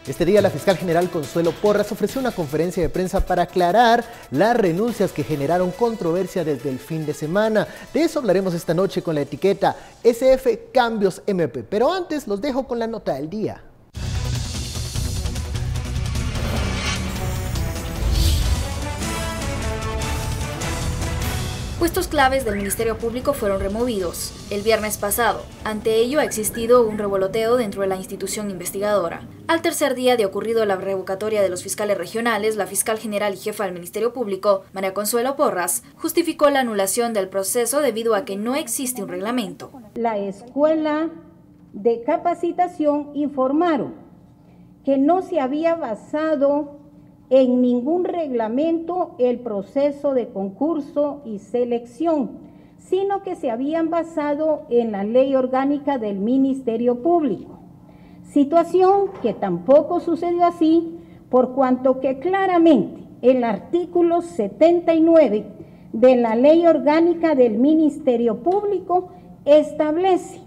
Este día la fiscal general Consuelo Porras ofreció una conferencia de prensa para aclarar las renuncias que generaron controversia desde el fin de semana. De eso hablaremos esta noche con la etiqueta SF Cambios MP. Pero antes los dejo con la nota del día. Puestos claves del Ministerio Público fueron removidos el viernes pasado. Ante ello ha existido un revoloteo dentro de la institución investigadora. Al tercer día de ocurrido la revocatoria de los fiscales regionales, la fiscal general y jefa del Ministerio Público, María Consuelo Porras, justificó la anulación del proceso debido a que no existe un reglamento. La escuela de capacitación informaron que no se había basado en ningún reglamento el proceso de concurso y selección, sino que se habían basado en la ley orgánica del Ministerio Público. Situación que tampoco sucedió así, por cuanto que claramente el artículo 79 de la ley orgánica del Ministerio Público establece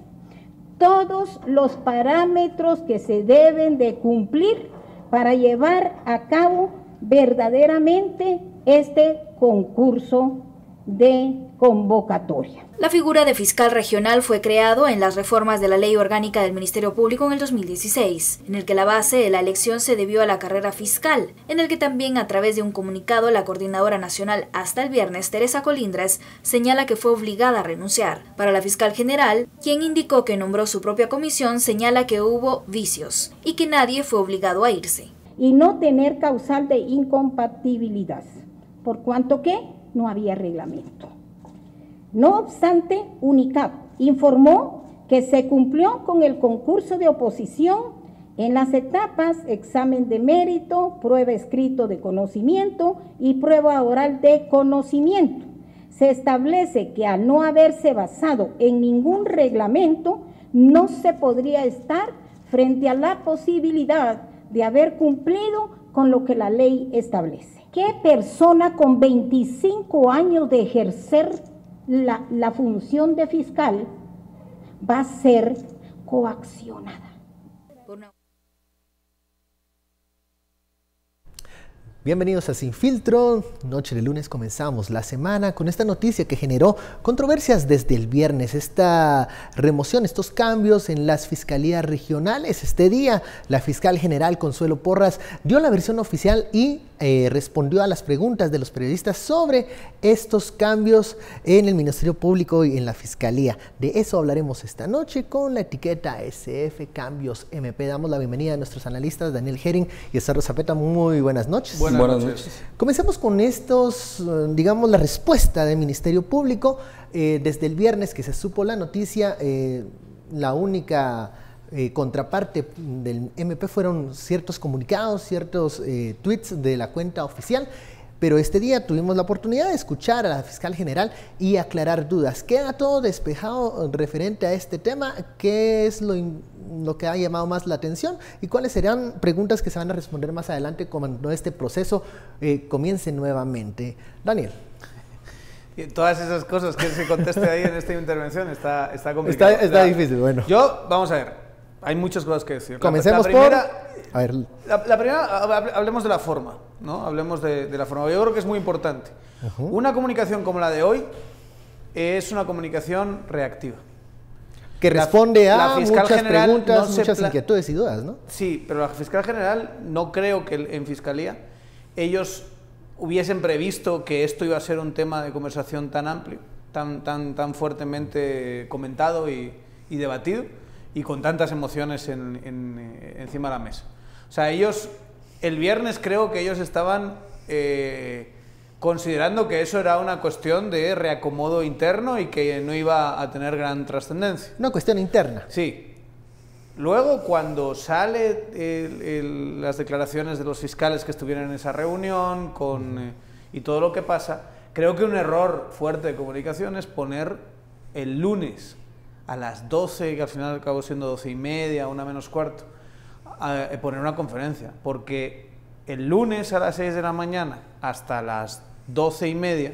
todos los parámetros que se deben de cumplir para llevar a cabo verdaderamente este concurso de convocatoria. La figura de fiscal regional fue creado en las reformas de la Ley Orgánica del Ministerio Público en el 2016, en el que la base de la elección se debió a la carrera fiscal, en el que también a través de un comunicado la coordinadora nacional hasta el viernes, Teresa Colindres, señala que fue obligada a renunciar. Para la fiscal general, quien indicó que nombró su propia comisión, señala que hubo vicios y que nadie fue obligado a irse. Y no tener causal de incompatibilidad, por cuanto que no había reglamento. No obstante, UNICAP informó que se cumplió con el concurso de oposición en las etapas examen de mérito, prueba escrito de conocimiento y prueba oral de conocimiento. Se establece que al no haberse basado en ningún reglamento, no se podría estar frente a la posibilidad de haber cumplido con lo que la ley establece. ¿Qué persona con 25 años de ejercer la función de fiscal va a ser coaccionada? Bienvenidos a Sin Filtro. Noche de lunes comenzamos la semana con esta noticia que generó controversias desde el viernes. Esta remoción, estos cambios en las fiscalías regionales. Este día la fiscal general Consuelo Porras dio la versión oficial y respondió a las preguntas de los periodistas sobre estos cambios en el Ministerio Público y en la Fiscalía. De eso hablaremos esta noche con la etiqueta SF Cambios MP. Damos la bienvenida a nuestros analistas Daniel Herring y Esarro Zapeta. Muy buenas noches. Buenas noches. Comencemos con estos, digamos, la respuesta del Ministerio Público. Desde el viernes que se supo la noticia, la única contraparte del MP fueron ciertos comunicados, ciertos tweets de la cuenta oficial, pero este día tuvimos la oportunidad de escuchar a la fiscal general y aclarar dudas. ¿Queda todo despejado referente a este tema? ¿Qué es lo que ha llamado más la atención? ¿Y cuáles serán preguntas que se van a responder más adelante cuando este proceso comience nuevamente? Daniel. Y todas esas cosas que se conteste ahí en esta intervención está complicado. Está difícil, bueno. Vamos a ver. Hay muchas cosas que decir. Comencemos A ver. La primera, hablemos de la forma, ¿no? Hablemos de la forma. Yo creo que es muy importante. Una comunicación como la de hoy es una comunicación reactiva. Que responde a muchas preguntas, muchas inquietudes y dudas, ¿no? Sí, pero la fiscal general no creo que en Fiscalía ellos hubiesen previsto que esto iba a ser un tema de conversación tan amplio, tan fuertemente comentado y debatido, y con tantas emociones encima de la mesa. O sea, ellos, el viernes creo que ellos estaban considerando que eso era una cuestión de reacomodo interno y que no iba a tener gran trascendencia. Una cuestión interna. Sí. Luego, cuando sale las declaraciones de los fiscales que estuvieron en esa reunión y todo lo que pasa, creo que un error fuerte de comunicación es poner el lunes a las 12, que al final acabó siendo 12:30, 1 menos cuarto, poner una conferencia, porque el lunes a las 6 de la mañana hasta las 12:30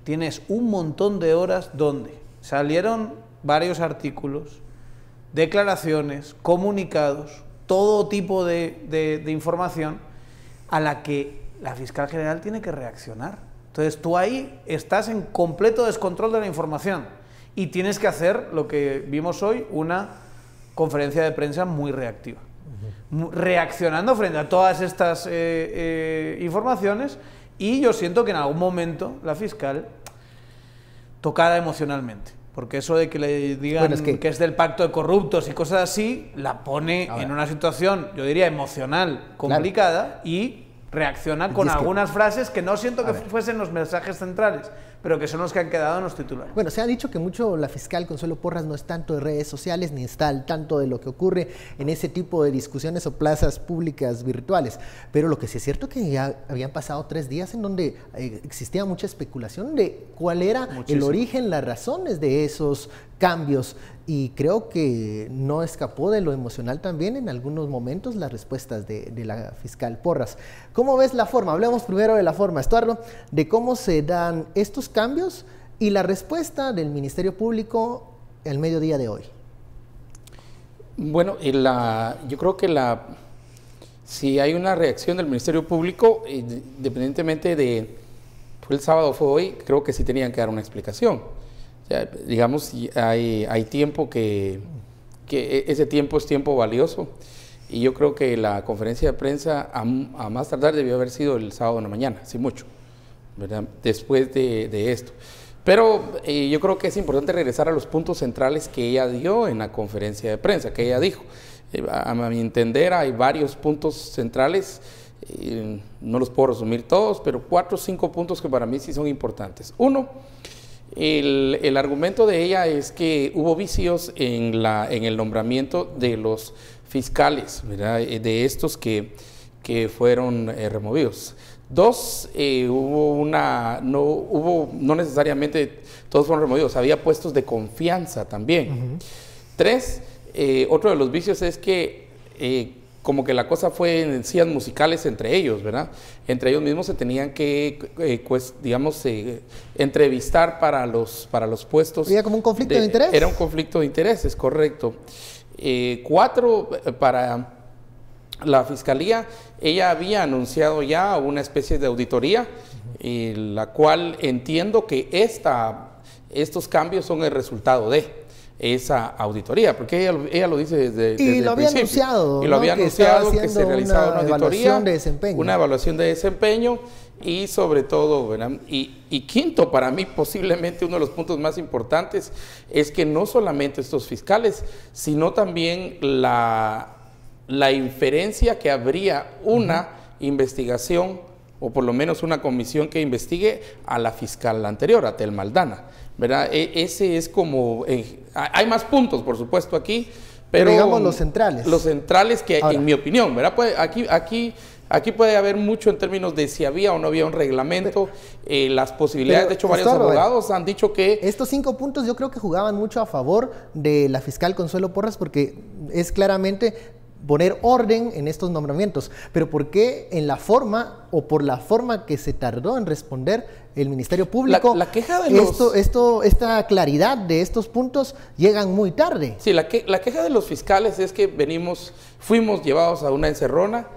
tienes un montón de horas donde salieron varios artículos, declaraciones, comunicados todo tipo de información a la que la fiscal general tiene que reaccionar. Entonces tú ahí estás en completo descontrol de la información y tienes que hacer lo que vimos hoy, una conferencia de prensa muy reactiva, reaccionando frente a todas estas informaciones, y yo siento que en algún momento la fiscal, tocada emocionalmente, porque eso de que le digan que es del pacto de corruptos y cosas así, la pone en una situación, yo diría, emocional complicada, y reacciona con algunas frases que no siento que fuesen los mensajes centrales, pero que son los que han quedado en los titulares. Bueno, se ha dicho que mucho la fiscal Consuelo Porras no es tanto de redes sociales ni está al tanto de lo que ocurre en ese tipo de discusiones o plazas públicas virtuales, pero lo que sí es cierto es que ya habían pasado 3 días en donde existía mucha especulación de cuál era el origen, las razones de esos cambios, y creo que no escapó de lo emocional también en algunos momentos las respuestas de la fiscal Porras. ¿Cómo ves la forma? Hablemos primero de la forma, Estuardo, de cómo se dan estos cambios y la respuesta del Ministerio Público al mediodía de hoy. Bueno, yo creo que si hay una reacción del Ministerio Público, independientemente de fue el sábado, fue hoy, creo que sí tenían que dar una explicación. O sea, digamos, hay tiempo que ese tiempo es tiempo valioso, y yo creo que la conferencia de prensa a más tardar debió haber sido el sábado en la mañana, sin mucho, ¿verdad? Después de esto. Pero yo creo que es importante regresar a los puntos centrales que ella dio en la conferencia de prensa, que ella dijo. A mi entender hay varios puntos centrales, no los puedo resumir todos, pero 4 o 5 puntos que para mí sí son importantes. Uno, el argumento de ella es que hubo vicios en el nombramiento de los fiscales, ¿verdad? De estos que fueron removidos. 2, no necesariamente todos fueron removidos, había puestos de confianza también. 3, otro de los vicios es que como que la cosa fue en encías musicales entre ellos, ¿verdad? Entre ellos mismos se tenían que, digamos, entrevistar para los puestos. ¿Había como un conflicto de interés? Era un conflicto de intereses, correcto. 4, para la Fiscalía, ella había anunciado ya una especie de auditoría, la cual entiendo que estos cambios son el resultado de esa auditoría, porque ella lo dice desde el principio. Y lo había anunciado que se realizaba una auditoría, una evaluación de desempeño, y sobre todo, ¿verdad? Y quinto, para mí posiblemente uno de los puntos más importantes es que no solamente estos fiscales, sino también la inferencia que habría una investigación, o por lo menos una comisión que investigue a la fiscal anterior, a Thelma Aldana, ¿verdad? Ese es como, hay más puntos, por supuesto, aquí, pero digamos los centrales. Los centrales que, ahora, en mi opinión, ¿verdad? Aquí puede haber mucho en términos de si había o no había un reglamento, las posibilidades. De hecho, varios abogados han dicho que estos 5 puntos yo creo que jugaban mucho a favor de la fiscal Consuelo Porras, porque es claramente poner orden en estos nombramientos, pero ¿por qué en la forma, o por la forma que se tardó en responder el Ministerio Público? La queja de esta claridad de estos puntos llegan muy tarde. Sí, la queja de los fiscales es que fuimos llevados a una encerrona.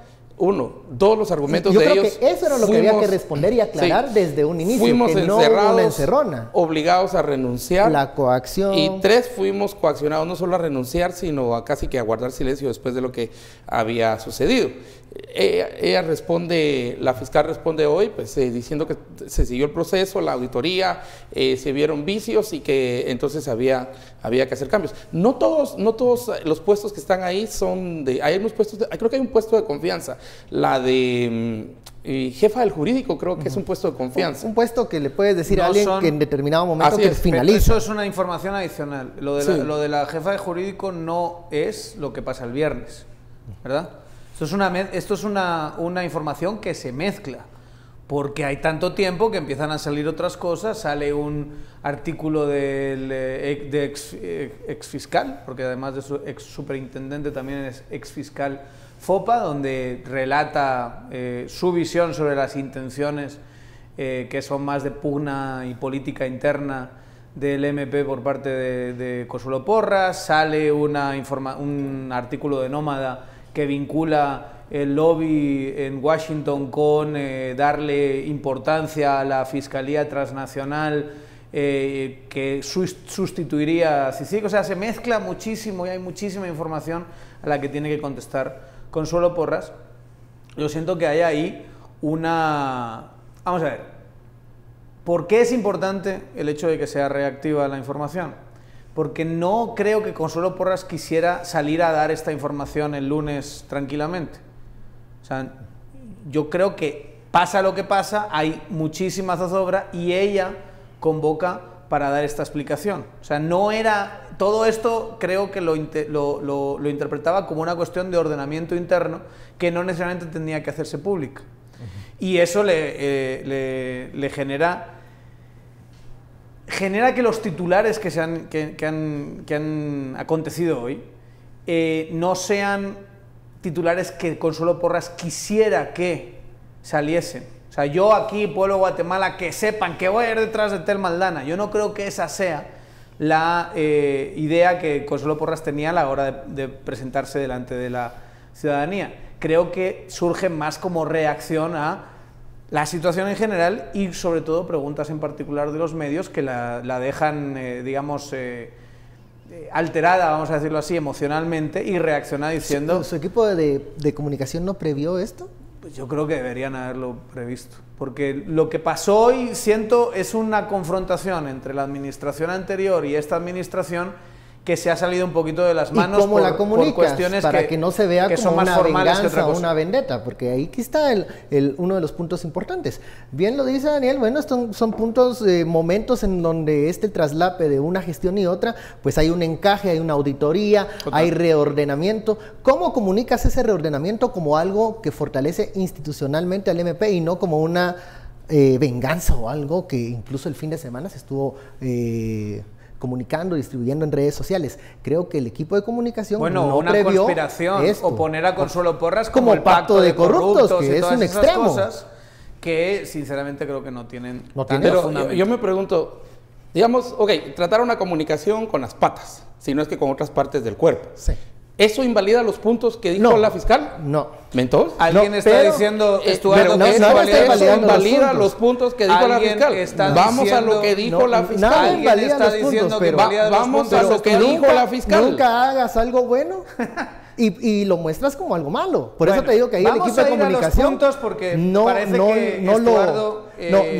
2 los argumentos de ellos. Yo creo que eso era lo que había que responder y aclarar desde un inicio. Fuimos que encerrados, no una encerrona, obligados a renunciar. La coacción. Y 3, fuimos coaccionados no solo a renunciar, sino a casi que a guardar silencio después de lo que había sucedido. Ella responde, la fiscal responde hoy, pues diciendo que se siguió el proceso, la auditoría, se vieron vicios y que entonces había que hacer cambios. No todos los puestos que están ahí son hay unos puestos, creo que hay un puesto de confianza, la de jefa del jurídico, creo que es un puesto de confianza. Un puesto que le puedes decir a alguien que en determinado momento que finaliza. Eso es una información adicional. Lo de la jefa de jurídico no es lo que pasa el viernes, ¿verdad? Esto es una información que se mezcla, porque hay tanto tiempo que empiezan a salir otras cosas. Sale un artículo de ex fiscal, porque además de su ex superintendente también es ex fiscal FOPA, donde relata su visión sobre las intenciones que son más de pugna y política interna del MP por parte de Consuelo Porras. Sale un artículo de Nómada que vincula el lobby en Washington con darle importancia a la Fiscalía Transnacional que sustituiría a CICIG. O sea, se mezcla muchísimo y hay muchísima información a la que tiene que contestar Consuelo Porras. Yo siento que hay ahí una... Vamos a ver, ¿por qué es importante el hecho de que sea reactiva la información? Porque no creo que Consuelo Porras quisiera salir a dar esta información el lunes tranquilamente. O sea, yo creo que pasa lo que pasa, hay muchísima zozobra y ella convoca para dar esta explicación. O sea, no era... Todo esto creo que lo interpretaba como una cuestión de ordenamiento interno que no necesariamente tenía que hacerse pública. Y eso le genera que los titulares que han acontecido hoy no sean titulares que Consuelo Porras quisiera que saliesen. O sea, yo aquí, pueblo de Guatemala, que sepan que voy a ir detrás de Tel Maldana. Yo no creo que esa sea la idea que Consuelo Porras tenía a la hora de presentarse delante de la ciudadanía. Creo que surge más como reacción a la situación en general y sobre todo preguntas en particular de los medios que la dejan, digamos, alterada, vamos a decirlo así, emocionalmente, y reacciona diciendo... ¿Su equipo de comunicación no previó esto? Pues yo creo que deberían haberlo previsto, porque lo que pasó hoy, siento, es una confrontación entre la administración anterior y esta administración que se ha salido un poquito de las manos. ¿Y cómo la comunicas? Por cuestiones para que no se vea como una venganza o una vendetta, porque ahí está uno de los puntos importantes. Bien lo dice Daniel, bueno, estos son puntos, momentos en donde este traslape de una gestión y otra, pues hay un encaje, hay una auditoría, hay reordenamiento. ¿Cómo comunicas ese reordenamiento como algo que fortalece institucionalmente al MP y no como una venganza o algo que incluso el fin de semana se estuvo... comunicando, distribuyendo en redes sociales? Creo que el equipo de comunicación no una previó conspiración esto. O poner a Consuelo Porras como el pacto de corruptos, que es un extremo. Cosas que sinceramente creo que no tienen Pero fundamento. Yo me pregunto, digamos, ok, tratar una comunicación con las patas, si no es que con otras partes del cuerpo. Sí. ¿Eso invalida los puntos que dijo la fiscal? No. ¿Mentos? Alguien está diciendo, Estuardo, que eso invalida los puntos que dijo la fiscal. Vamos a lo que dijo la fiscal. Alguien está diciendo que vamos a lo que dijo la fiscal. Nunca hagas algo bueno y lo muestras como algo malo. Por eso te digo que ahí el equipo de comunicación porque parece que Estuardo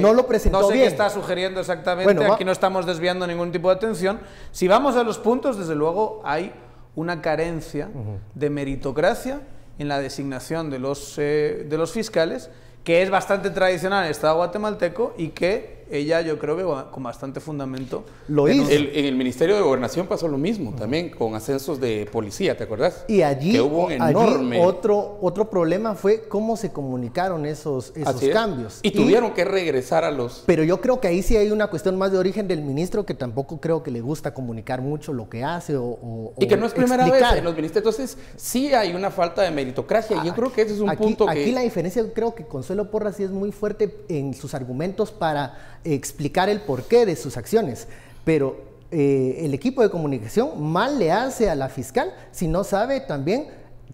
no lo presentó bien. No sé qué está sugiriendo exactamente. Bueno, aquí no estamos desviando ningún tipo de atención. Si vamos a los puntos, desde luego hay una carencia de meritocracia en la designación de los fiscales, que es bastante tradicional en el Estado guatemalteco y que ella, yo creo que con bastante fundamento lo hizo. En el Ministerio de Gobernación pasó lo mismo, también con ascensos de policía, ¿te acuerdas? Y allí, que hubo un enorme... otro problema fue cómo se comunicaron esos cambios. Y tuvieron que regresar a los... Pero yo creo que ahí sí hay una cuestión más de origen del ministro, que tampoco creo que le gusta comunicar mucho lo que hace y que no es primera vez en los ministerios. Entonces sí hay una falta de meritocracia. Yo creo que ese es un punto que... Aquí la diferencia, creo que Consuelo Porras sí es muy fuerte en sus argumentos para explicar el porqué de sus acciones, pero el equipo de comunicación mal le hace a la fiscal si no sabe también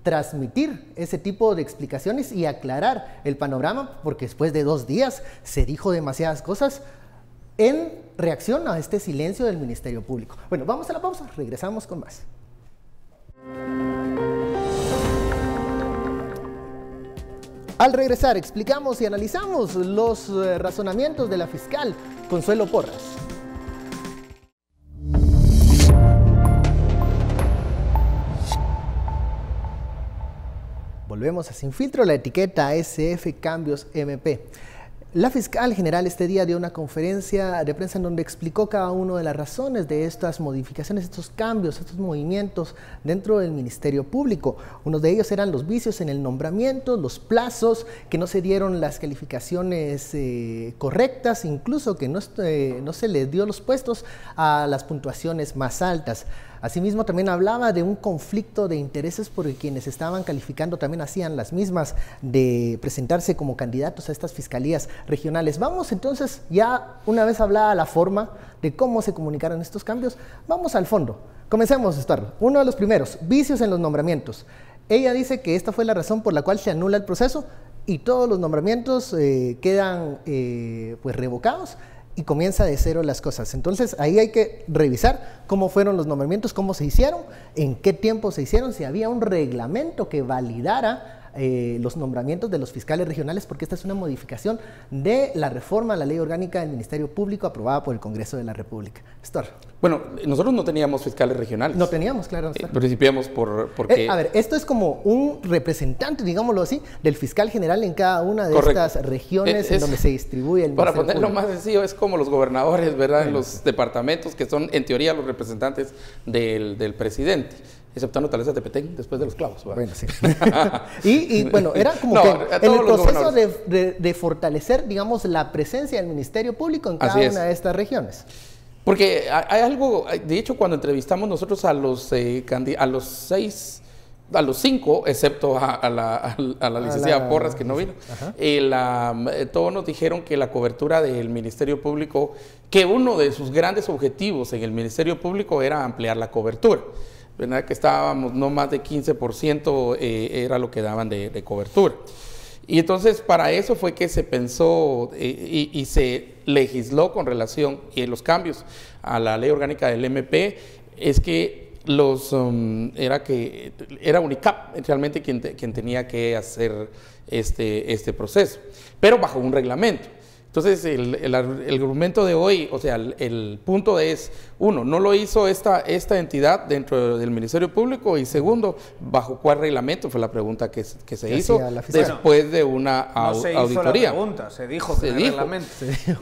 transmitir ese tipo de explicaciones y aclarar el panorama, porque después de 2 días se dijo demasiadas cosas en reacción a este silencio del Ministerio Público. Bueno, vamos a la pausa, regresamos con más. Al regresar, explicamos y analizamos los razonamientos de la fiscal Consuelo Porras. Volvemos a Sin Filtro, la etiqueta SF Cambios MP. La fiscal general este día dio una conferencia de prensa en donde explicó cada una de las razones de estas modificaciones, estos cambios, estos movimientos dentro del Ministerio Público. Uno de ellos eran los vicios en el nombramiento, los plazos, que no se dieron las calificaciones correctas, incluso que no se les dio los puestos a las puntuaciones más altas. Asimismo, también hablaba de un conflicto de intereses porque quienes estaban calificando también hacían las mismas de presentarse como candidatos a estas fiscalías regionales. Vamos entonces, ya una vez hablada la forma de cómo se comunicaron estos cambios, vamos al fondo. Comencemos, Estuardo. Uno de los primeros, vicios en los nombramientos. Ella dice que esta fue la razón por la cual se anula el proceso y todos los nombramientos quedan pues revocados y comienza de cero las cosas. Entonces ahí hay que revisar cómo fueron los nombramientos, cómo se hicieron, en qué tiempo se hicieron, si había un reglamento que validara los nombramientos de los fiscales regionales, porque esta es una modificación de la reforma a la Ley Orgánica del Ministerio Público aprobada por el Congreso de la República. Astor. Bueno, nosotros no teníamos fiscales regionales. No teníamos, claro. Principiamos porque... a ver, esto es como un representante, digámoslo así, del fiscal general en cada una de estas regiones en donde se distribuye el Ministerio Para ponerlo Público. más sencillo, es como los gobernadores, ¿verdad? En los departamentos que son, en teoría, los representantes del presidente. Exceptando tal vez de Petén, después de los clavos. ¿Verdad? Bueno, sí. y bueno, era como que en el proceso de fortalecer, digamos, la presencia del Ministerio Público en cada una de estas regiones. Porque hay algo, de hecho, cuando entrevistamos nosotros a los 5, excepto a la licenciada Porras, que no vino, todos nos dijeron que la cobertura del Ministerio Público, que uno de sus grandes objetivos en el Ministerio Público era ampliar la cobertura. ¿Verdad? Que estábamos no más de 15% era lo que daban de cobertura. Y entonces para eso fue que se pensó y se legisló con relación y los cambios a la ley orgánica del MP, es que era UNICAP realmente quien tenía que hacer este proceso, pero bajo un reglamento. Entonces, el argumento de hoy, o sea, el punto es, uno, no lo hizo esta entidad dentro del Ministerio Público, y segundo, ¿bajo cuál reglamento? Fue la pregunta que se hizo después de una auditoría. No se hizo la pregunta, se dijo que el reglamento.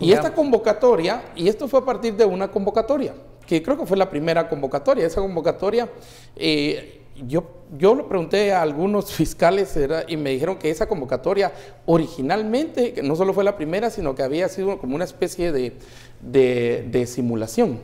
Y esta convocatoria, y esto fue a partir de una convocatoria, que creo que fue la primera convocatoria. Esa convocatoria, yo le pregunté a algunos fiscales y me dijeron que esa convocatoria originalmente, que no solo fue la primera, sino que había sido como una especie de simulación.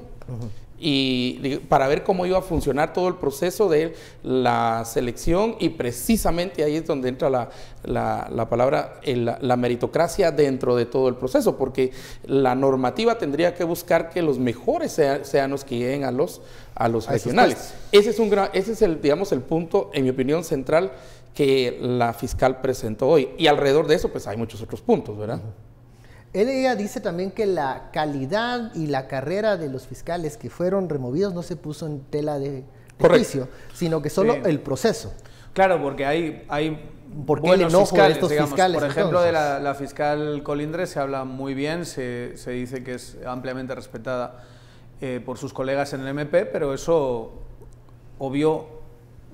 Y para ver cómo iba a funcionar todo el proceso de la selección, y precisamente ahí es donde entra la palabra, la meritocracia dentro de todo el proceso, porque la normativa tendría que buscar que los mejores sean los que lleguen a los regionales. Ese es digamos, el punto, en mi opinión, central que la fiscal presentó hoy, y alrededor de eso pues hay muchos otros puntos, ¿verdad? Ella dice también que la calidad y la carrera de los fiscales que fueron removidos no se puso en tela de juicio, sino que solo el proceso. Claro, porque hay buenos fiscales, digamos. Por ejemplo, de la fiscal Colindres se habla muy bien, se dice que es ampliamente respetada por sus colegas en el MP, pero eso, obvio,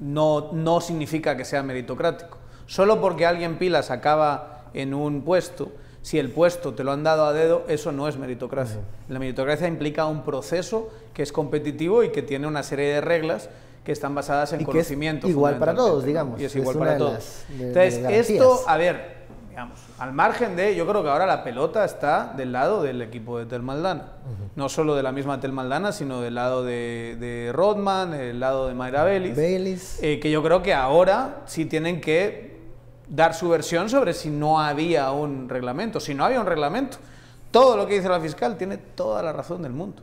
no significa que sea meritocrático. Solo porque alguien pilas acaba en un puesto, si el puesto te lo han dado a dedo, eso no es meritocracia. La meritocracia implica un proceso que es competitivo y que tiene una serie de reglas que están basadas en conocimiento. Igual para todos, digamos. Y es igual para todos. Entonces, esto, a ver, digamos, al margen de, yo creo que ahora la pelota está del lado del equipo de Tel Maldana. No solo de la misma Tel Maldana, sino del lado de Rodman, del lado de Mayra Baylis. Que yo creo que ahora sí tienen que dar su versión sobre si no había un reglamento. Si no había un reglamento, todo lo que dice la fiscal tiene toda la razón del mundo.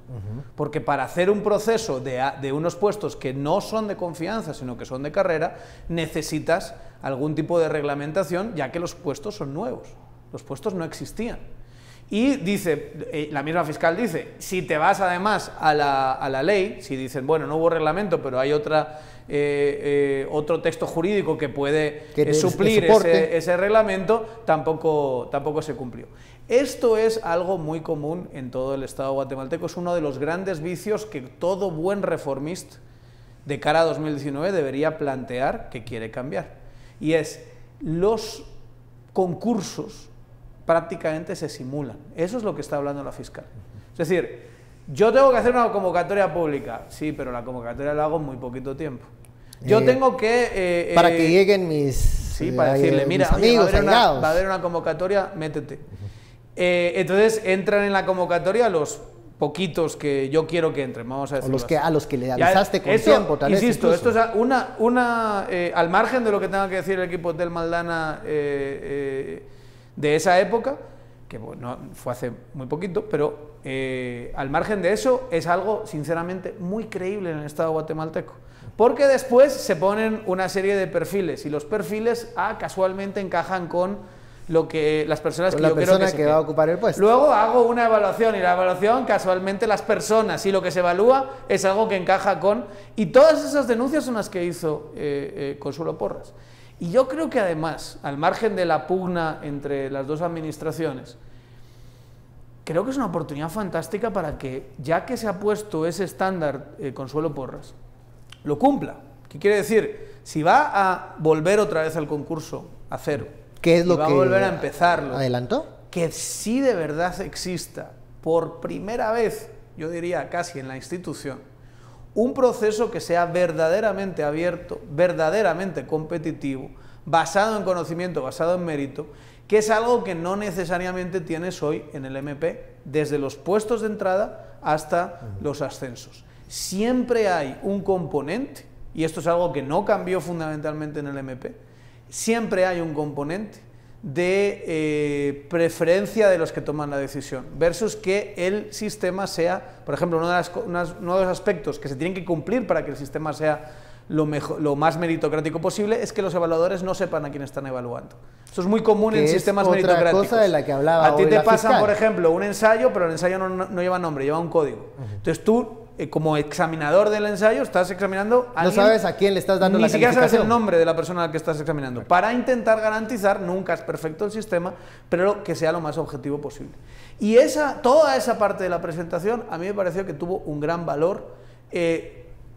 Porque para hacer un proceso de unos puestos que no son de confianza, sino que son de carrera, necesitas algún tipo de reglamentación, ya que los puestos son nuevos. Los puestos no existían. Y dice, la misma fiscal dice, si te vas además a la ley, si dicen, bueno, no hubo reglamento, pero hay otro texto jurídico que puede suplir ese reglamento, tampoco se cumplió. Esto es algo muy común en todo el Estado guatemalteco, es uno de los grandes vicios que todo buen reformista de cara a 2019 debería plantear que quiere cambiar. Y es, los concursos prácticamente se simulan. Eso es lo que está hablando la fiscal. Es decir, yo tengo que hacer una convocatoria pública, sí, pero la convocatoria la hago en muy poquito tiempo. Yo tengo que... para que lleguen mis... Sí, para decirle, mira, amigos, va a haber una convocatoria, métete. Entonces entran en la convocatoria los poquitos que yo quiero que entren, vamos a decirlo a los que le avisaste con tiempo, tal vez. Insisto, esto es al margen de lo que tenga que decir el equipo del Maldana de esa época, que bueno, fue hace muy poquito, pero al margen de eso es algo sinceramente muy creíble en el Estado guatemalteco, Porque después se ponen una serie de perfiles y los perfiles casualmente encajan con lo que las personas que yo creo que va a ocupar el puesto. Luego hago una evaluación y la evaluación casualmente las personas y lo que se evalúa es algo que encaja con... Y todas esas denuncias son las que hizo Consuelo Porras. Y yo creo que además, al margen de la pugna entre las dos administraciones, creo que es una oportunidad fantástica para que, ya que se ha puesto ese estándar Consuelo Porras, lo cumpla. ¿Qué quiere decir? Si va a volver otra vez al concurso a cero, ¿qué es lo va que a volver a empezarlo? ¿Adelantó? Que sí de verdad exista, por primera vez, yo diría casi en la institución, un proceso que sea verdaderamente abierto, verdaderamente competitivo, basado en conocimiento, basado en mérito, que es algo que no necesariamente tienes hoy en el MP, desde los puestos de entrada hasta los ascensos. Siempre hay un componente, y esto es algo que no cambió fundamentalmente en el MP, siempre hay un componente de preferencia de los que toman la decisión, versus que el sistema sea, por ejemplo, uno de los aspectos que se tienen que cumplir para que el sistema sea lo más meritocrático posible, es que los evaluadores no sepan a quién están evaluando. Esto es muy común en sistemas meritocráticos. Cosa de la que hablaba a ti te pasan, fiscal, por ejemplo, un ensayo, pero el ensayo no lleva nombre, lleva un código. Entonces tú, como examinador del ensayo, estás examinando a alguien, no sabes a quién le estás dando la calificación. Ni siquiera sabes el nombre de la persona a la que estás examinando. Para intentar garantizar, nunca es perfecto el sistema, pero que sea lo más objetivo posible. Y toda esa parte de la presentación a mí me pareció que tuvo un gran valor,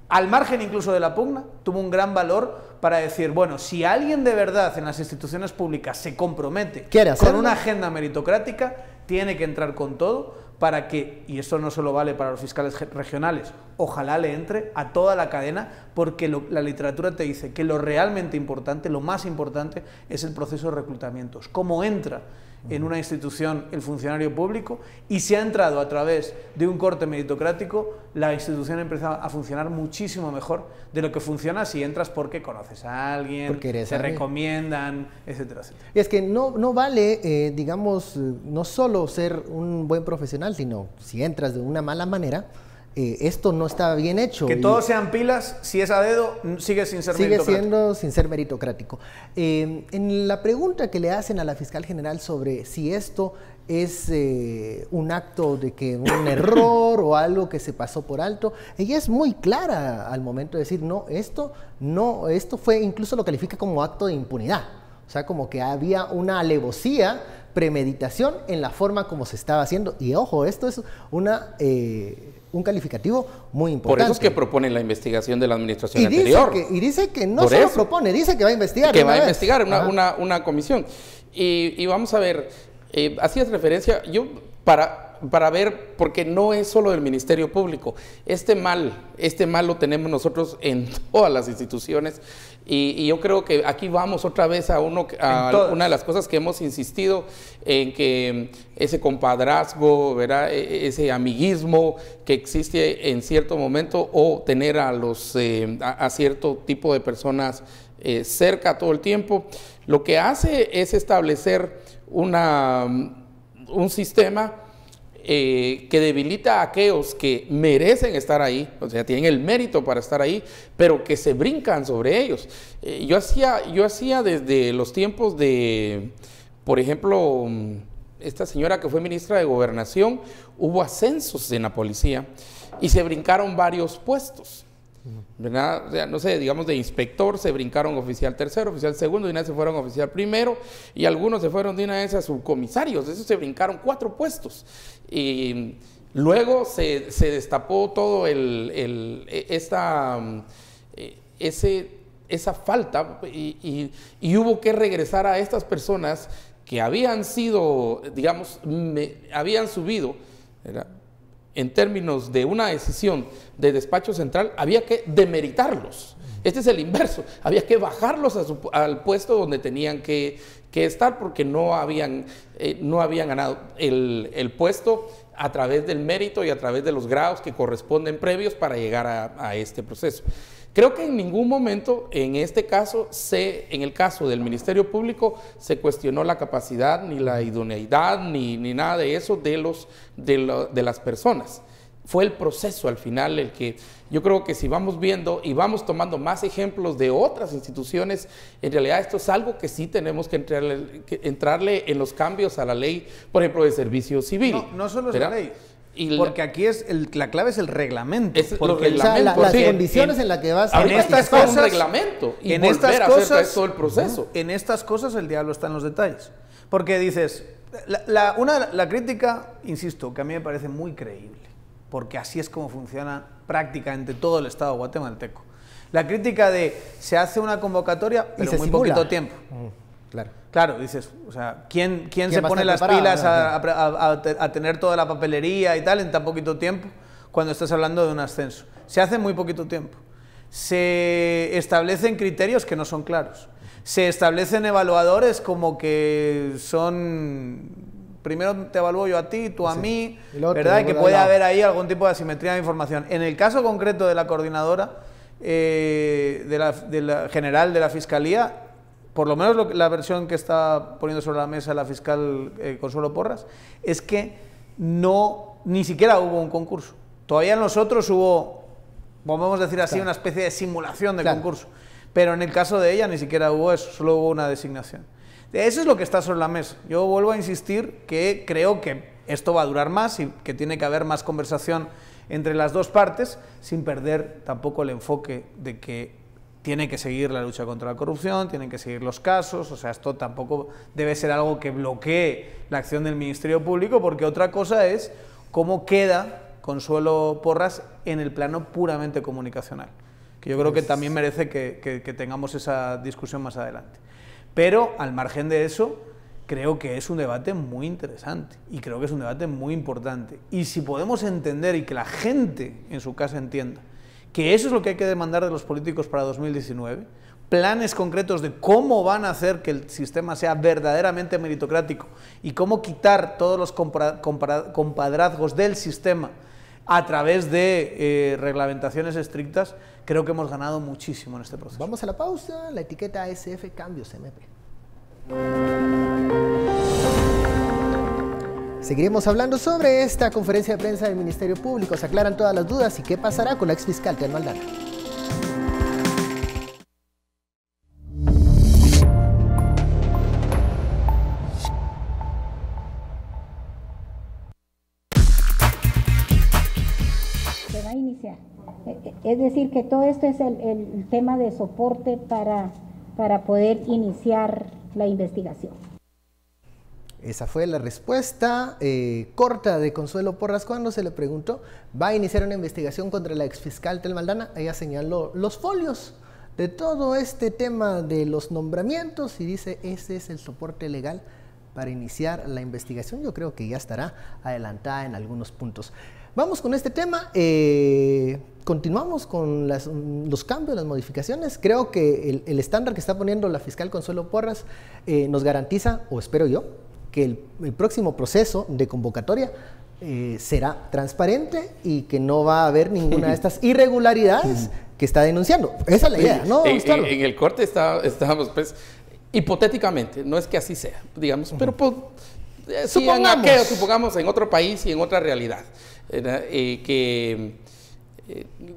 al margen incluso de la pugna, tuvo un gran valor para decir, bueno, si alguien de verdad en las instituciones públicas se compromete con una agenda meritocrática, tiene que entrar con todo para que, y esto no solo vale para los fiscales regionales, ojalá le entre a toda la cadena, porque la literatura te dice que lo realmente importante, lo más importante, es el proceso de reclutamientos. Cómo entra en una institución el funcionario público, y si ha entrado a través de un corte meritocrático, la institución empieza a funcionar muchísimo mejor de lo que funciona si entras porque conoces a alguien, te recomiendan, etcétera, etcétera. Y es que no vale, digamos, no solo ser un buen profesional, sino si entras de una mala manera, esto no está bien hecho. Que todos sean pilas, si es a dedo, sigue sin ser meritocrático. Sigue siendo sin ser meritocrático. En la pregunta que le hacen a la fiscal general sobre si esto es un acto de que un error o algo que se pasó por alto, ella es muy clara al momento de decir, esto fue, incluso lo califica como acto de impunidad. O sea, como que había una alevosía, premeditación en la forma como se estaba haciendo. Y ojo, esto es un calificativo muy importante. Por eso es que propone la investigación de la administración anterior. Y dice que no solo propone, dice que va a investigar. Que va a investigar una comisión. Y vamos a ver, hacías referencia, para ver, porque no es solo del Ministerio Público, este mal lo tenemos nosotros en todas las instituciones, y yo creo que aquí vamos otra vez a una de las cosas que hemos insistido en, que ese compadrazgo, ¿verdad? Ese amiguismo que existe en cierto momento, o tener a cierto tipo de personas cerca todo el tiempo, lo que hace es establecer un sistema que debilita a aquellos que merecen estar ahí, o sea, tienen el mérito para estar ahí, pero que se brincan sobre ellos. Yo hacía desde los tiempos de, por ejemplo, esta señora que fue ministra de Gobernación, hubo ascensos en la policía y se brincaron varios puestos, ¿verdad? O sea, no sé, digamos de inspector se brincaron oficial tercero, oficial segundo, y una vez se fueron oficial primero, y algunos se fueron de una vez a subcomisarios. Eso se brincaron 4 puestos. Y luego se destapó todo esa falta, y hubo que regresar a estas personas que habían sido, digamos, habían subido, ¿verdad? En términos de una decisión de despacho central, había que demeritarlos. Este es el inverso, había que bajarlos al puesto donde tenían que estar, porque no habían ganado el puesto a través del mérito y a través de los grados que corresponden previos para llegar a este proceso. Creo que en ningún momento, en este caso, en el caso del Ministerio Público, se cuestionó la capacidad, ni la idoneidad, ni nada de eso de las personas. fue el proceso al final el que yo creo que si vamos viendo y vamos tomando más ejemplos de otras instituciones, en realidad esto es algo que sí tenemos que entrarle en los cambios a la ley, por ejemplo, de servicio civil. No solo es la ley. Porque aquí la clave es el reglamento. Porque las condiciones en las que vas a... En estas cosas, un reglamento y volver a hacer todo el proceso. En estas cosas el diablo está en los detalles. Porque dices, la crítica, insisto, que a mí me parece muy creíble, porque así es como funciona prácticamente todo el Estado guatemalteco. La crítica de se hace una convocatoria, pero muy poquito tiempo. Claro, dices, o sea, ¿quién se pone las pilas a tener toda la papelería y tal en tan poquito tiempo cuando estás hablando de un ascenso? Se hace en muy poquito tiempo. Se establecen criterios que no son claros. Se establecen evaluadores como que son... Primero te evalúo yo a ti, tú a mí, ¿verdad? Y que puede haber ahí algún tipo de asimetría de información. En el caso concreto de la coordinadora de la general de la Fiscalía, por lo menos la versión que está poniendo sobre la mesa la fiscal Consuelo Porras, es que ni siquiera hubo un concurso. Todavía en los otros hubo, podemos decir así, una especie de simulación de concurso. Pero en el caso de ella ni siquiera hubo eso, solo hubo una designación. Eso es lo que está sobre la mesa. Yo vuelvo a insistir que creo que esto va a durar más y que tiene que haber más conversación entre las dos partes, sin perder tampoco el enfoque de que tiene que seguir la lucha contra la corrupción, tienen que seguir los casos, o sea, esto tampoco debe ser algo que bloquee la acción del Ministerio Público, porque otra cosa es cómo queda Consuelo Porras en el plano puramente comunicacional, que yo creo que también merece que tengamos esa discusión más adelante. Pero, al margen de eso, creo que es un debate muy interesante y creo que es un debate muy importante. Y si podemos entender y que la gente en su casa entienda que eso es lo que hay que demandar de los políticos para 2019, planes concretos de cómo van a hacer que el sistema sea verdaderamente meritocrático y cómo quitar todos los compadrazgos del sistema a través de reglamentaciones estrictas, creo que hemos ganado muchísimo en este proceso. Vamos a la pausa, la etiqueta ASF Cambios MP. Seguiremos hablando sobre esta conferencia de prensa del Ministerio Público. Se aclaran todas las dudas y qué pasará con la exfiscal Telma Aldana. Se va a iniciar. Es decir, que todo esto es el tema de soporte para poder iniciar la investigación. Esa fue la respuesta corta de Consuelo Porras cuando se le preguntó, ¿va a iniciar una investigación contra la exfiscal Telma Aldana? Ella señaló los folios de todo este tema de los nombramientos y dice, ese es el soporte legal para iniciar la investigación. Yo creo que ya estará adelantada en algunos puntos. Vamos con este tema, continuamos con los cambios, las modificaciones. Creo que el estándar que está poniendo la fiscal Consuelo Porras nos garantiza, o espero yo, que el próximo proceso de convocatoria será transparente y que no va a haber ninguna de estas irregularidades que está denunciando. Esa es la idea, ¿no? En el corte estábamos, pues, hipotéticamente, no es que así sea, digamos, pero pues, supongamos en otro país y en otra realidad, que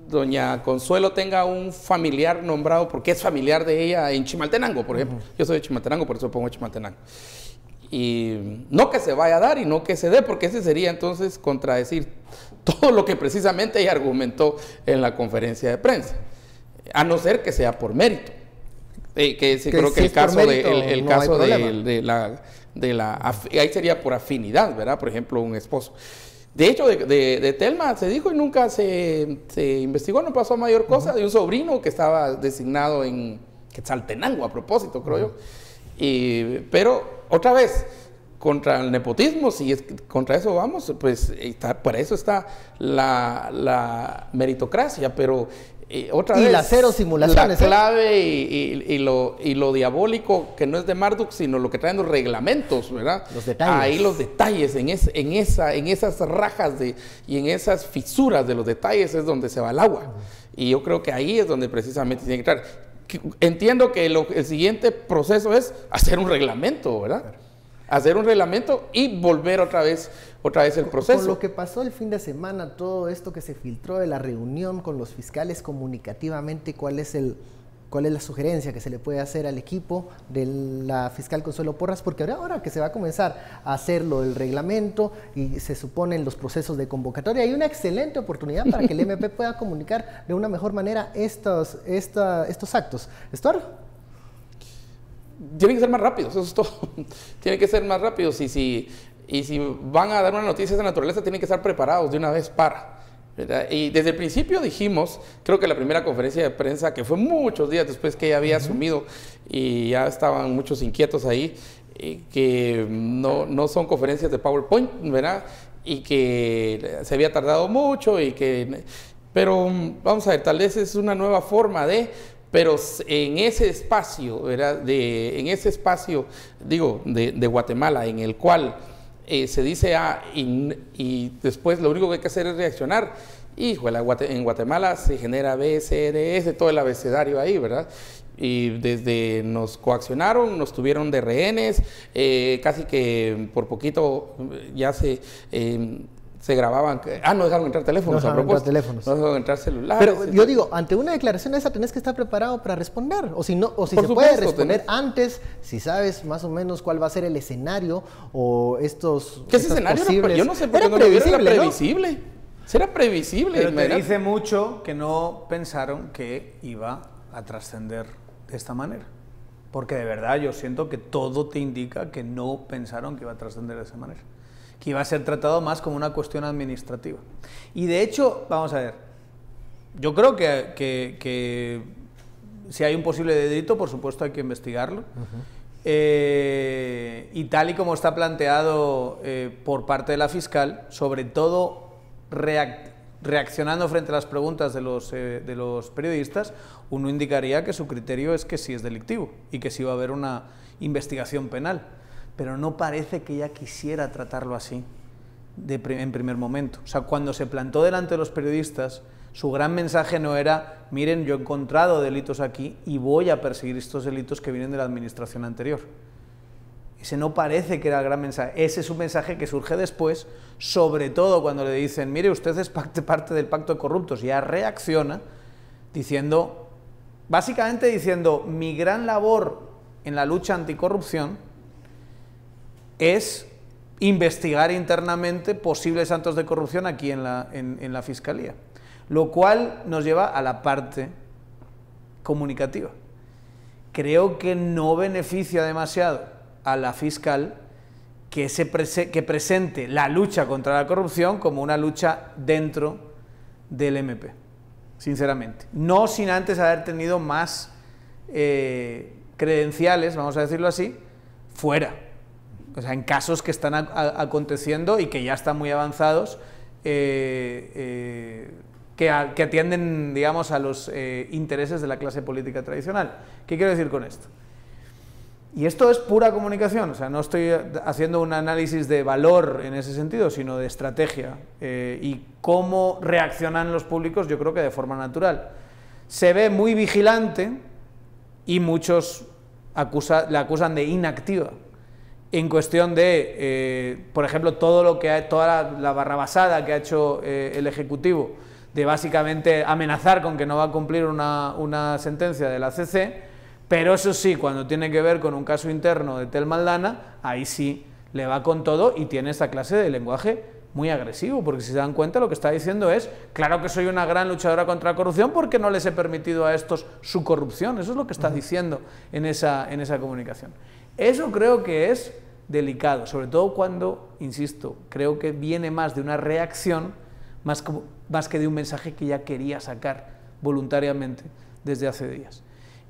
doña Consuelo tenga un familiar nombrado porque es familiar de ella en Chimaltenango, por ejemplo. Yo soy de Chimaltenango, por eso pongo Chimaltenango. Y no que se vaya a dar y no que se dé, porque ese sería entonces contradecir todo lo que precisamente ella argumentó en la conferencia de prensa, a no ser que sea por mérito. Creo que el caso ahí sería por afinidad, ¿verdad? Por ejemplo, un esposo. De hecho, de Telma se dijo y nunca se investigó, no pasó mayor cosa, de un sobrino que estaba designado en Quetzaltenango, a propósito, creo yo. Pero, otra vez, contra el nepotismo, si es contra eso vamos, pues para eso está la meritocracia, pero otra vez... Y las cero simulaciones. La clave y lo diabólico, que no es de Marduk, sino lo que traen los reglamentos, ¿verdad? Los detalles. Ahí los detalles, en esas rajas y en esas fisuras de los detalles es donde se va el agua. Y yo creo que ahí es donde precisamente tiene que entrar. Entiendo que el siguiente proceso es hacer un reglamento, ¿verdad? hacer un reglamento y volver otra vez el proceso. Con lo que pasó el fin de semana, todo esto que se filtró de la reunión con los fiscales comunicativamente, ¿cuál es la sugerencia que se le puede hacer al equipo de la fiscal Consuelo Porras? Porque ahora que se va a comenzar a hacer lo del reglamento y se suponen los procesos de convocatoria, hay una excelente oportunidad para que el MP pueda comunicar de una mejor manera estos actos. ¿Estuardo? Tienen que ser más rápidos, eso es todo. Tienen que ser más rápidos y si van a dar una noticia de esa naturaleza, tienen que estar preparados de una vez ¿verdad? Y desde el principio dijimos, creo que la primera conferencia de prensa, que fue muchos días después que ella había asumido y ya estaban muchos inquietos ahí, que no son conferencias de PowerPoint, ¿verdad? Y que se había tardado mucho pero vamos a ver, tal vez es una nueva forma pero en ese espacio, ¿verdad? De Guatemala, en el cual se dice A y después lo único que hay que hacer es reaccionar. Híjole, en Guatemala se genera B, C, D, S, todo el abecedario ahí, ¿verdad? Y desde nos coaccionaron, nos tuvieron de rehenes, casi que por poquito ya se grababan, no dejaron entrar teléfonos a propósito. No dejaron entrar celulares. Pero yo digo, ante una declaración esa tenés que estar preparado para responder, o si se supuesto, puede responder antes, si sabes más o menos cuál va a ser el escenario o estos ¿Qué escenario? Yo no sé por qué no era previsible. Será previsible. Pero te dice mucho que no pensaron que iba a trascender de esta manera. Porque de verdad yo siento que todo te indica que no pensaron que iba a trascender de esa manera. Que iba a ser tratado más como una cuestión administrativa. Y de hecho, vamos a ver, yo creo que si hay un posible delito, por supuesto hay que investigarlo. Y tal y como está planteado por parte de la fiscal, sobre todo reaccionando frente a las preguntas de los periodistas, uno indicaría que su criterio es que sí es delictivo y que sí va a haber una investigación penal. Pero no parece que ella quisiera tratarlo así en primer momento. O sea, cuando se plantó delante de los periodistas, su gran mensaje no era, miren, yo he encontrado delitos aquí y voy a perseguir estos delitos que vienen de la administración anterior. Ese no parece que era el gran mensaje. Ese es un mensaje que surge después, sobre todo cuando le dicen, mire, usted es parte del pacto de corruptos. Y ella reacciona básicamente diciendo, mi gran labor en la lucha anticorrupción es investigar internamente posibles actos de corrupción aquí en la Fiscalía. Lo cual nos lleva a la parte comunicativa. Creo que no beneficia demasiado a la fiscal que presente la lucha contra la corrupción como una lucha dentro del MP, sinceramente. No sin antes haber tenido más credenciales, vamos a decirlo así, fuera. O sea, en casos que están aconteciendo y que ya están muy avanzados, que atienden, digamos, a los intereses de la clase política tradicional. ¿Qué quiero decir con esto? Y esto es pura comunicación, o sea, no estoy haciendo un análisis de valor en ese sentido, sino de estrategia y cómo reaccionan los públicos, yo creo que de forma natural. Se ve muy vigilante y muchos la acusan de inactiva. En cuestión de, por ejemplo, toda la barrabasada que ha hecho el Ejecutivo, de básicamente amenazar con que no va a cumplir una sentencia de la CC, pero eso sí, cuando tiene que ver con un caso interno de Tel Maldana, ahí sí le va con todo y tiene esta clase de lenguaje muy agresivo, porque si se dan cuenta lo que está diciendo es, claro que soy una gran luchadora contra la corrupción porque no les he permitido a estos su corrupción. Eso es lo que está diciendo en esa comunicación. Eso creo que es delicado, sobre todo cuando, insisto, creo que viene más de una reacción más que de un mensaje que ya quería sacar voluntariamente desde hace días.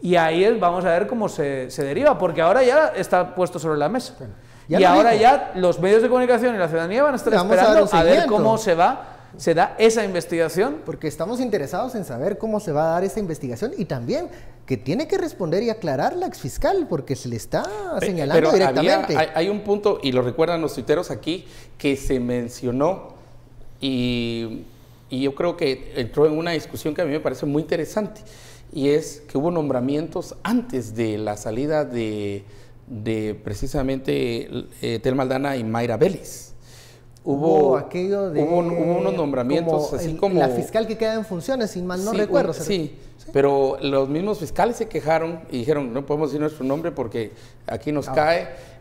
Y ahí vamos a ver cómo se deriva, porque ahora ya está puesto sobre la mesa. Bueno, y ahora ya los medios de comunicación y la ciudadanía van a estar esperando a ver cómo se da esa investigación. Porque estamos interesados en saber cómo se va a dar esa investigación y también que tiene que responder y aclarar la exfiscal, porque se le está señalando directamente. Hay un punto, y lo recuerdan los tuiteros aquí, que se mencionó y yo creo que entró en una discusión que a mí me parece muy interesante, y es que hubo nombramientos antes de la salida de de precisamente Telma Aldana y Mayra Vélez. Hubo aquello de... Hubo unos nombramientos así como... La fiscal que queda en funciones, si mal no recuerdo. Sí, pero los mismos fiscales se quejaron y dijeron, no podemos decir nuestro nombre porque aquí nos cae...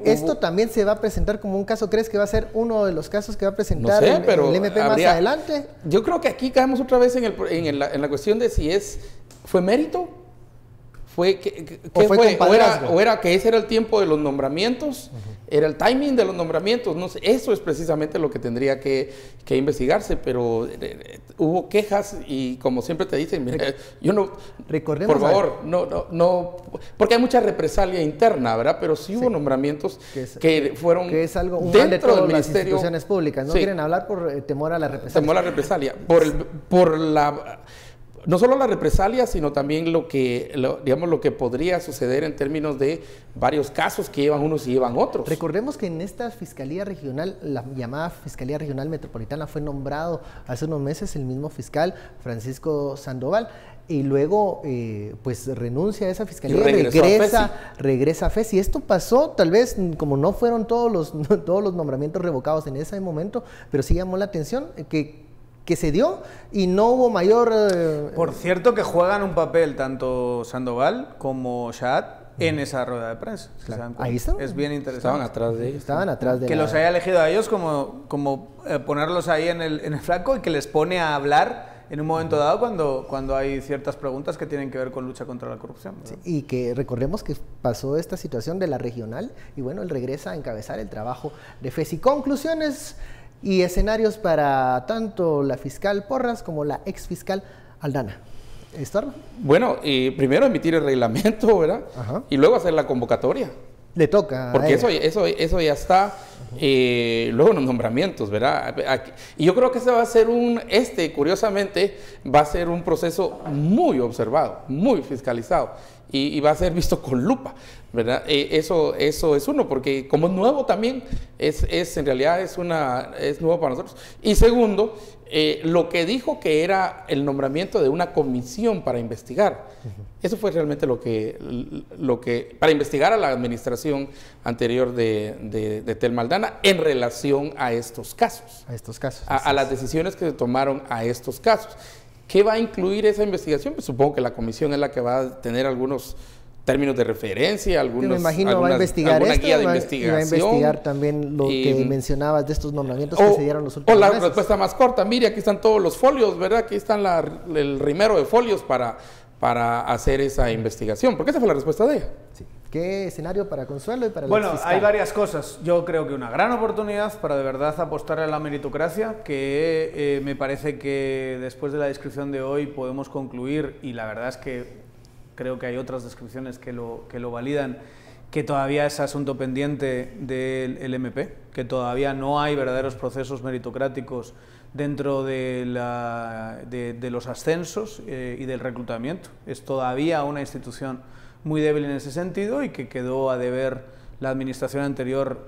Esto también se va a presentar como un caso. ¿Crees que va a ser uno de los casos que va a presentar no sé, pero el MP más adelante? Yo creo que aquí caemos otra vez en la cuestión de si fue mérito, o era que ese era el tiempo de los nombramientos, era el timing de los nombramientos, no sé, eso es precisamente lo que tendría que investigarse, pero hubo quejas y como siempre te dicen, mira, yo no, recordemos, por favor, no, porque hay mucha represalia interna, ¿verdad? Pero sí hubo nombramientos que fueron que es algo un dentro de todas del ministerio, las instituciones públicas, no quieren hablar por temor a la represalia. Temor a la represalia, no solo la represalia, sino también lo que podría suceder en términos de varios casos que llevan unos y llevan otros. Recordemos que en esta Fiscalía Regional, la llamada Fiscalía Regional Metropolitana, fue nombrado hace unos meses el mismo fiscal, Francisco Sandoval, y luego pues renuncia a esa fiscalía y regresa a FESI. Esto pasó, tal vez, como no fueron todos los nombramientos revocados en ese momento, pero sí llamó la atención que se dio y no hubo mayor... Por cierto que juegan un papel tanto Sandoval como Shahat en esa rueda de prensa. Claro. Ahí están. Es bien interesante. Estaban atrás de ellos. Estaban atrás de que los haya elegido a ellos como ponerlos ahí en el flanco y que les pone a hablar en un momento dado cuando hay ciertas preguntas que tienen que ver con lucha contra la corrupción. Sí, y que recordemos que pasó esta situación de la regional y bueno, él regresa a encabezar el trabajo de FESI. Conclusiones y escenarios para tanto la fiscal Porras como la exfiscal Aldana. ¿Estorba? Bueno, primero emitir el reglamento, ¿verdad? Ajá. Y luego hacer la convocatoria. Le toca. Porque eso ya está. Luego los nombramientos, ¿verdad? Y yo creo que ese va a ser curiosamente, va a ser un proceso muy observado, muy fiscalizado y va a ser visto con lupa, ¿verdad? Eso es uno, porque como es nuevo también, en realidad es nuevo para nosotros. Y segundo, lo que dijo que era el nombramiento de una comisión para investigar. Eso fue realmente lo que para investigar a la administración anterior de Telma Aldana en relación a estos casos. A las decisiones que se tomaron a estos casos. ¿Qué va a incluir esa investigación? Pues supongo que la comisión es la que va a tener algunos términos de referencia, me imagino va a investigar alguna guía de investigación. Va a investigar también lo que mencionabas de estos nombramientos que se dieron los últimos meses. O la respuesta más corta, mire, aquí están todos los folios, ¿verdad? Aquí están el rimero de folios para hacer esa investigación, porque esa fue la respuesta de ella. Sí. ¿Qué escenario para Consuelo y para el Bueno, hay varias cosas. Yo creo que una gran oportunidad para de verdad apostar a la meritocracia, que me parece que después de la descripción de hoy podemos concluir, y la verdad es que creo que hay otras descripciones que lo validan, que todavía es asunto pendiente del MP, que todavía no hay verdaderos procesos meritocráticos dentro de los ascensos y del reclutamiento. Es todavía una institución muy débil en ese sentido y que quedó a deber la administración anterior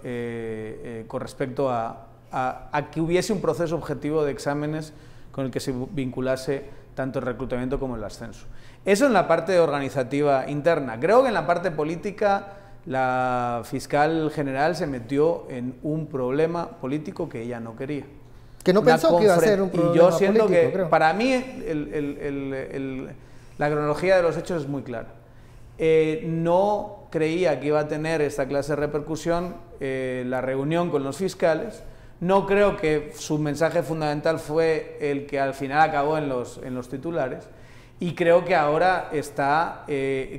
con respecto a que hubiese un proceso objetivo de exámenes con el que se vinculase tanto el reclutamiento como el ascenso. Eso en la parte organizativa interna. Creo que en la parte política la fiscal general se metió en un problema político que ella no quería. Que no pensó que iba a ser un problema político. Y yo siento que, creo. Para mí, la cronología de los hechos es muy clara. No creía que iba a tener esta clase de repercusión la reunión con los fiscales. No creo que su mensaje fundamental fue el que al final acabó en los titulares. Y creo que ahora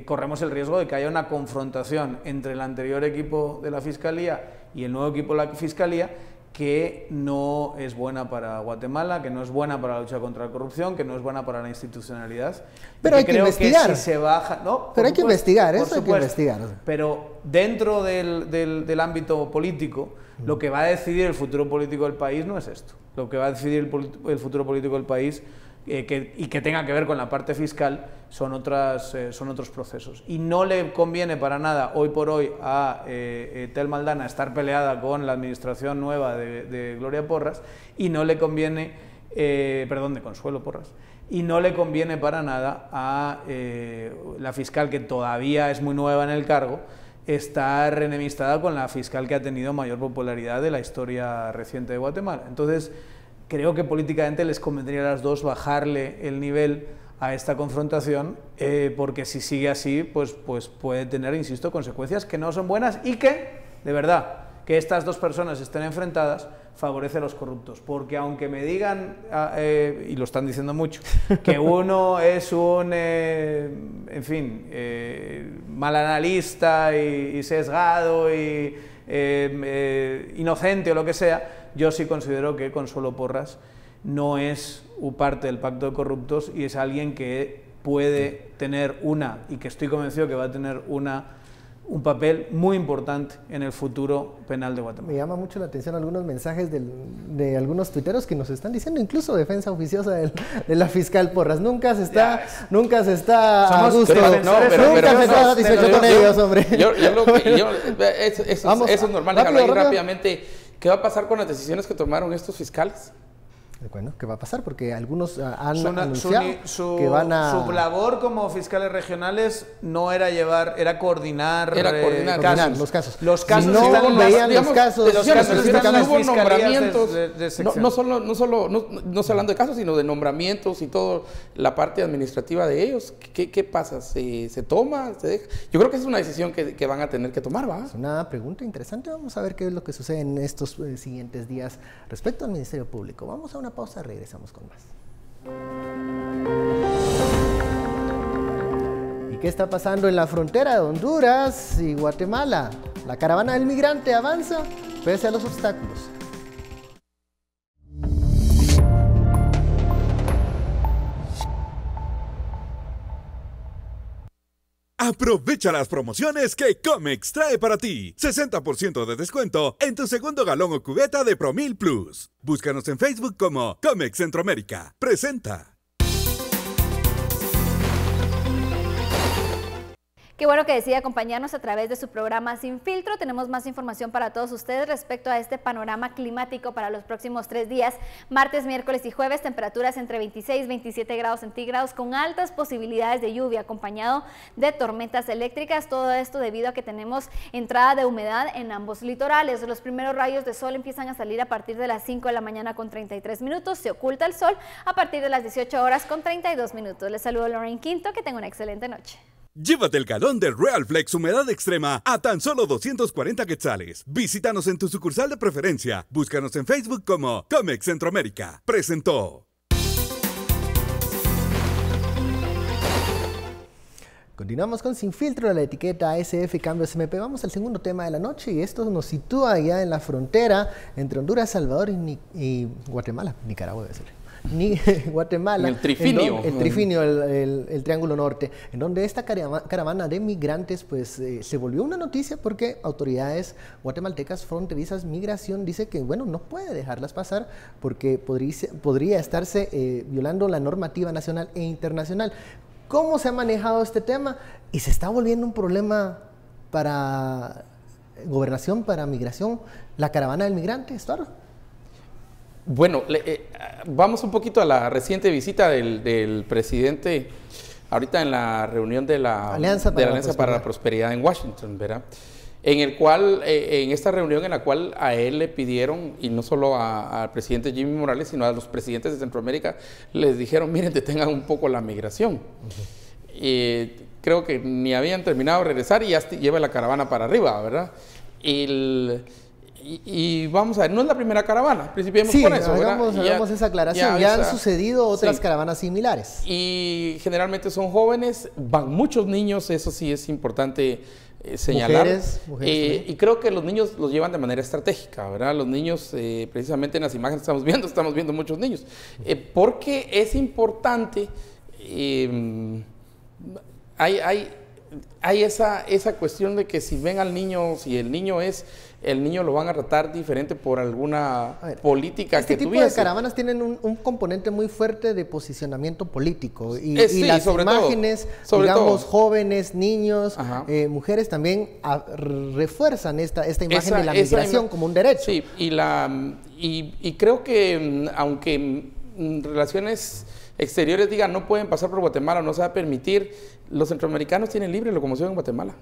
corremos el riesgo de que haya una confrontación entre el anterior equipo de la Fiscalía y el nuevo equipo de la Fiscalía que no es buena para Guatemala, que no es buena para la lucha contra la corrupción, que no es buena para la institucionalidad. Pero hay que investigar. Que si se baja, ¿no? Pero hay que investigar, eso hay que investigar. Pero dentro del ámbito político, lo que va a decidir el futuro político del país no es esto. Lo que va a decidir el futuro político del país y que tenga que ver con la parte fiscal son otros procesos. Y no le conviene para nada hoy por hoy a Telma Aldana estar peleada con la administración nueva de Gloria Porras, y no le conviene, de Consuelo Porras, y no le conviene para nada a la fiscal, que todavía es muy nueva en el cargo, estar enemistada con la fiscal que ha tenido mayor popularidad de la historia reciente de Guatemala. Entonces, creo que políticamente les convendría a las dos bajarle el nivel a esta confrontación, porque si sigue así, pues puede tener, insisto, consecuencias que no son buenas y que, de verdad, que estas dos personas estén enfrentadas favorece a los corruptos, porque aunque me digan, y lo están diciendo mucho, que uno es un, en fin, mal analista y sesgado y inocente o lo que sea, yo sí considero que Consuelo Porras no es parte del pacto de corruptos y es alguien que puede tener y que estoy convencido que va a tener un papel muy importante en el futuro penal de Guatemala. Me llama mucho la atención algunos mensajes de algunos tuiteros que nos están diciendo, incluso defensa oficiosa de la fiscal Porras. Nunca se está a gusto, nunca se está satisfecho con ellos, hombre. Eso es normal. Déjalo ahí rápidamente. ¿Qué va a pasar con las decisiones que tomaron estos fiscales? Bueno, ¿qué va a pasar? Porque algunos han anunciado que van a... Su labor como fiscales regionales no era coordinar los casos. Los casos si no veían los casos, hubo nombramientos, no solo hablando de casos, sino de nombramientos y toda la parte administrativa de ellos. ¿Qué pasa? ¿Se toma? ¿Se deja? Yo creo que es una decisión que van a tener que tomar, ¿va? Es una pregunta interesante. Vamos a ver qué es lo que sucede en estos siguientes días respecto al Ministerio Público. Vamos a una pausa, regresamos con más. ¿Y qué está pasando en la frontera de Honduras y Guatemala? La caravana del migrante avanza pese a los obstáculos. Aprovecha las promociones que Comex trae para ti. 60% de descuento en tu segundo galón o cubeta de Promil Plus. Búscanos en Facebook como Comex Centroamérica. Presenta. Qué bueno que decide acompañarnos a través de su programa Sin Filtro. Tenemos más información para todos ustedes respecto a este panorama climático para los próximos 3 días, martes, miércoles y jueves, temperaturas entre 26 y 27 grados centígrados con altas posibilidades de lluvia acompañado de tormentas eléctricas. Todo esto debido a que tenemos entrada de humedad en ambos litorales. Los primeros rayos de sol empiezan a salir a partir de las 5 de la mañana con 33 minutos. Se oculta el sol a partir de las 18 horas con 32 minutos. Les saludo Lorraine Quinto, que tenga una excelente noche. Llévate el galón de Real Flex Humedad Extrema a tan solo 240 quetzales. Visítanos en tu sucursal de preferencia. Búscanos en Facebook como Comex Centroamérica. Presentó. Continuamos con Sin Filtro de la etiqueta ASF Cambios MP. Vamos al segundo tema de la noche y esto nos sitúa ya en la frontera entre Honduras, Salvador y Guatemala. Nicaragua debe ser. Guatemala, el trifinio, el Triángulo Norte, en donde esta caravana de migrantes pues se volvió una noticia porque autoridades guatemaltecas fronterizas migración dice que bueno, no puede dejarlas pasar porque podría estarse violando la normativa nacional e internacional. ¿Cómo se ha manejado este tema? Y se está volviendo un problema para gobernación, para migración, la caravana del migrante, ¿Estuardo? Bueno, vamos un poquito a la reciente visita del presidente ahorita en la reunión de la Alianza para la Prosperidad en Washington, ¿verdad? En el cual, en esta reunión en la cual a él le pidieron, y no solo al presidente Jimmy Morales, sino a los presidentes de Centroamérica, les dijeron, miren, detengan un poco la migración. Creo que ni habían terminado de regresar y ya lleva la caravana para arriba, ¿verdad? Y vamos a ver, no es la primera caravana, principiemos con eso, hagamos esa aclaración, ya han sucedido otras caravanas similares. Y generalmente son jóvenes, van muchos niños, eso sí es importante señalar. Mujeres y creo que los niños los llevan de manera estratégica, ¿verdad? Los niños, precisamente en las imágenes que estamos viendo muchos niños, porque es importante, hay esa cuestión de que si ven al niño, si el niño lo van a tratar diferente por alguna política que tuviese. Este tipo de caravanas tienen un componente muy fuerte de posicionamiento político y las imágenes, digamos, jóvenes, niños, mujeres también refuerzan esta imagen de la migración como un derecho. Sí, y creo que aunque relaciones exteriores digan no pueden pasar por Guatemala, no se va a permitir, los centroamericanos tienen libre locomoción en Guatemala.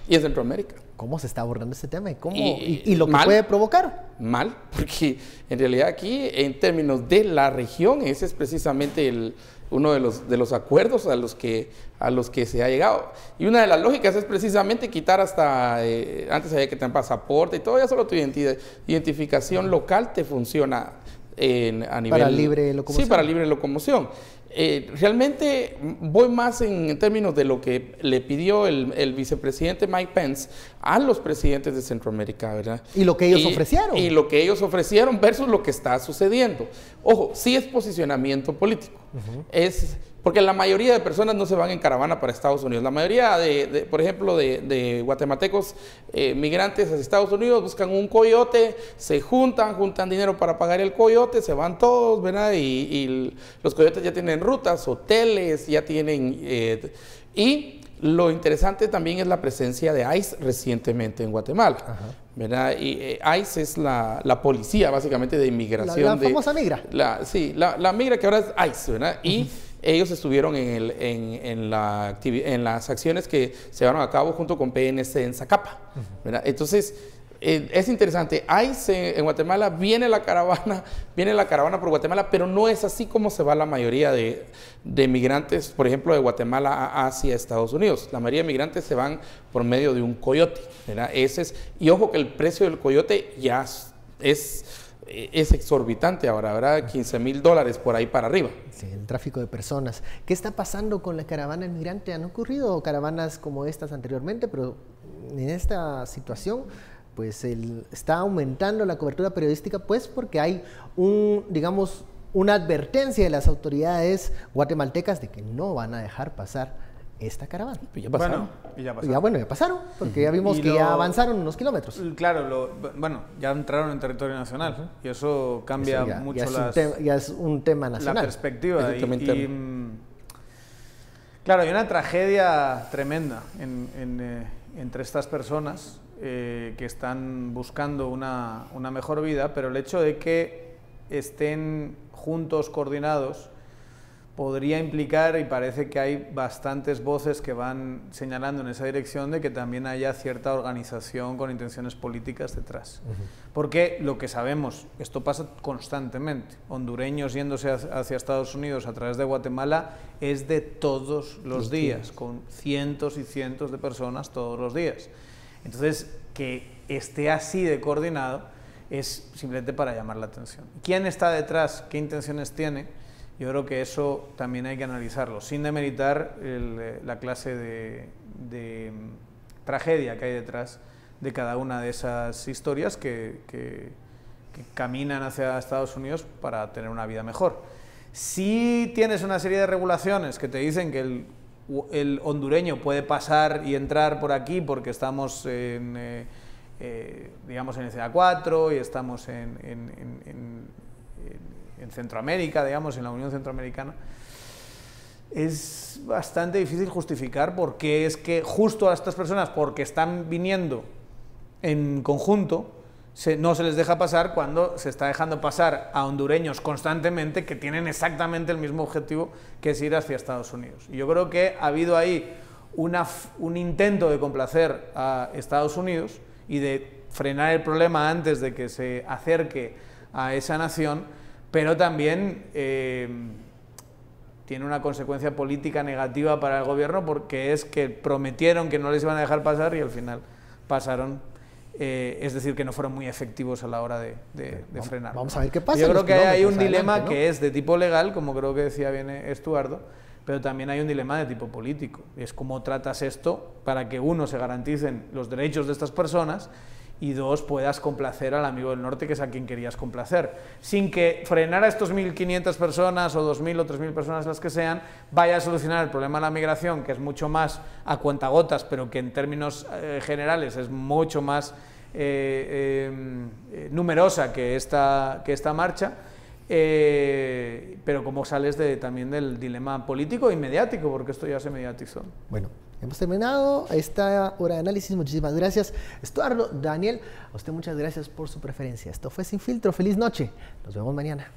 y en Centroamérica. ¿Cómo se está abordando este tema Y y lo que mal, puede provocar? Mal, porque en realidad aquí, en términos de la región, ese es precisamente uno de los acuerdos a los que se ha llegado. Y una de las lógicas es precisamente quitar hasta, antes había que tener pasaporte y todo, ya solo tu identificación local te funciona a nivel... Para libre locomoción. Sí, para libre locomoción. Realmente voy más en términos de lo que le pidió el vicepresidente Mike Pence a los presidentes de Centroamérica, ¿verdad? Y lo que ellos ofrecieron. Y lo que ellos ofrecieron versus lo que está sucediendo. Ojo, sí es posicionamiento político. Porque la mayoría de personas no se van en caravana para Estados Unidos. La mayoría, por ejemplo, de guatemaltecos migrantes hacia Estados Unidos buscan un coyote, se juntan dinero para pagar el coyote, se van todos, ¿verdad? Y los coyotes ya tienen rutas, hoteles, ya tienen... y lo interesante también es la presencia de ICE recientemente en Guatemala. ¿Verdad? Y ICE es la policía, básicamente, de inmigración. La famosa migra. La migra que ahora es ICE, ¿verdad? Y ellos estuvieron en las acciones que se llevaron a cabo junto con PNC en Zacapa, ¿verdad? Entonces, es interesante. ICE en Guatemala, viene la caravana por Guatemala, pero no es así como se va la mayoría de migrantes, por ejemplo, de Guatemala hacia Estados Unidos. La mayoría de migrantes se van por medio de un coyote, ¿verdad? Y ojo que el precio del coyote ya es exorbitante ahora, ¿verdad? $15,000 por ahí para arriba. Sí, el tráfico de personas. ¿Qué está pasando con la caravana inmigrante? Han ocurrido caravanas como estas anteriormente, pero en esta situación pues está aumentando la cobertura periodística, pues porque hay una advertencia de las autoridades guatemaltecas de que no van a dejar pasar esta caravana. Ya pasaron. Ya pasaron, porque ya vimos que ya avanzaron unos kilómetros. Claro, ya entraron en territorio nacional y eso cambia mucho ya es un tema nacional. La perspectiva. Claro, hay una tragedia tremenda entre estas personas que están buscando una mejor vida, pero el hecho de que estén juntos, coordinados, podría implicar, y parece que hay bastantes voces que van señalando en esa dirección, de que también haya cierta organización con intenciones políticas detrás. Porque lo que sabemos, esto pasa constantemente, hondureños yéndose hacia Estados Unidos a través de Guatemala es de todos los días, con cientos y cientos de personas todos los días. Entonces, que esté así de coordinado es simplemente para llamar la atención. ¿Quién está detrás? ¿Qué intenciones tiene? Yo creo que eso también hay que analizarlo, sin demeritar la clase de tragedia que hay detrás de cada una de esas historias que caminan hacia Estados Unidos para tener una vida mejor. Si tienes una serie de regulaciones que te dicen que el hondureño puede pasar y entrar por aquí porque estamos digamos en el CA4 y estamos en Centroamérica, digamos, en la Unión Centroamericana, es bastante difícil justificar por qué es que justo a estas personas, porque están viniendo en conjunto, no se les deja pasar cuando se está dejando pasar a hondureños constantemente que tienen exactamente el mismo objetivo, que es ir hacia Estados Unidos. Y yo creo que ha habido ahí un intento de complacer a Estados Unidos y de frenar el problema antes de que se acerque a esa nación, pero también tiene una consecuencia política negativa para el gobierno, porque es que prometieron que no les iban a dejar pasar y al final pasaron, es decir, que no fueron muy efectivos a la hora de frenar. Vamos a ver qué pasa. Yo creo que hay un dilema, ¿no?, que es de tipo legal, como creo que decía bien Estuardo, pero también hay un dilema de tipo político. Es cómo tratas esto para que, uno, se garanticen los derechos de estas personas, y dos, puedas complacer al amigo del norte, que es a quien querías complacer, sin que frenar a estos 1.500 personas o 2.000 o 3.000 personas, las que sean, vaya a solucionar el problema de la migración, que es mucho más a cuentagotas, pero que en términos generales es mucho más numerosa que esta marcha, pero como sales también del dilema político y mediático, porque esto ya se mediatizó. Bueno, hemos terminado esta hora de análisis. Muchísimas gracias, Estuardo, Daniel. A usted muchas gracias por su preferencia. Esto fue Sin Filtro. Feliz noche. Nos vemos mañana.